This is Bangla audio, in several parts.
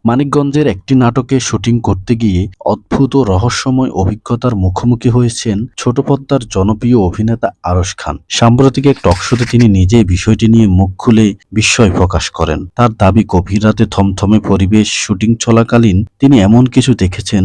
মানিকগঞ্জের একটি নাটকে শুটিং করতে গিয়ে অদ্ভুত ও রহস্যময় অভিজ্ঞতার মুখোমুখি হয়েছেন ছোট পর্দার জনপ্রিয় অভিনেতা আরশ খান। সাম্প্রতিক এক টকশোতে তিনি নিজেই বিষয়টি নিয়ে মুখ খুলে বিস্ময় প্রকাশ করেন। তার দাবি, গভীর রাতে থমথমে পরিবেশ শুটিং চলাকালীন তিনি এমন কিছু দেখেছেন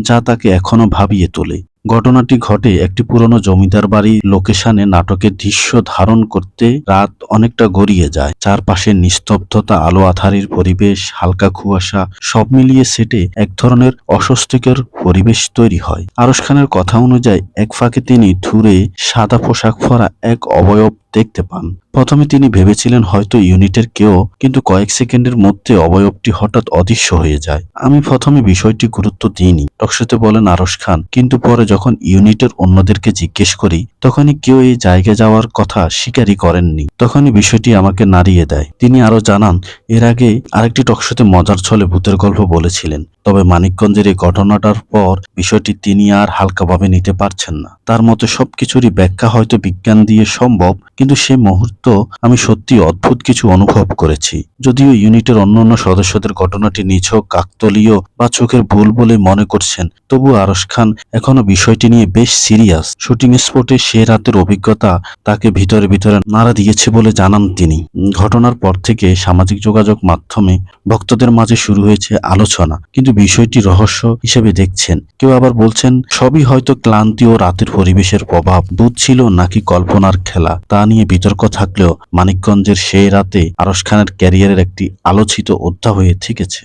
যা তাকে এখনো ভাবিয়ে তোলে। ঘটনাটি ঘটে একটি পুরনো জমিদার বাড়ির লোকেশনে। নাটকের দৃশ্য ধারণ করতে রাত অনেকটা গড়িয়ে যায়। চারপাশে নিস্তব্ধতা, আলো আঁধারির পরিবেশ, হালকা কুয়াশা, সব মিলিয়ে সেটে এক ধরনের অস্বস্তিকর পরিবেশ তৈরি হয়। আরশ খানের কথা অনুযায়ী এক ফাঁকে তিনি দূরে সাদা পোশাক পরা এক অবয়ব দেখতে পান। প্রথমে তিনি ভেবেছিলেন হয়তো ইউনিটের কেউ, কিন্তু কয়েক সেকেন্ডের মধ্যে অবয়বটি হঠাৎ অদৃশ্য হয়ে যায়। আমি প্রথমে বিষয়টি গুরুত্ব দিইনি, টকশোতে বলেন আরশ খান, কিন্তু পরে যখন ইউনিটের অন্যদেরকে জিজ্ঞেস করি তখনই কেউ এই জায়গায় যাওয়ার কথা স্বীকারই করেননি। তখনই বিষয়টি আমাকে নাড়িয়ে দেয়। তিনি আরো জানান, এর আগে আরেকটি টকশোতে মজার ছলে ভূতের গল্প বলেছিলেন, তবে মানিকগঞ্জের এই ঘটনাটার পর বিষয়টি তিনি আর হালকাভাবে নিতে পারছেন না। তার মতে সবকিছুরই ব্যাখ্যা হয়তো বিজ্ঞান দিয়ে সম্ভব, কিন্তু সে মুহূর্ত আমি সত্যি অদ্ভুত কিছু অনুভব করেছি। যদিও ইউনিটের অন্যান্য সদস্যদের ঘটনাটি নিছক কাকতালীয় বা চোখের ভুল বলে মনে করছেন, তবু আরশ খান এখনো বিষয়টি নিয়ে বেশ সিরিয়াস। শুটিং স্পটে সে রাতের অভিজ্ঞতা তাকে ভিতরে ভিতরে নাড়া দিয়েছে বলে জানান তিনি। ঘটনার পর থেকে সামাজিক যোগাযোগ মাধ্যমে ভক্তদের মাঝে শুরু হয়েছে আলোচনা, কিন্তু বিষয়টি রহস্য হিসেবে দেখছেন। কেউ আবার বলছেন সবই হয়তো ক্লান্তি ও রাতের পরিবেশের প্রভাব, ভূত ছিল নাকি কল্পনার খেলা তা নিয়ে বিতর্ক থাকলেও মানিকগঞ্জের সেই রাতে আরশ খানের ক্যারিয়ারের একটি আলোচিত অধ্যায় হয়ে থেকেছে।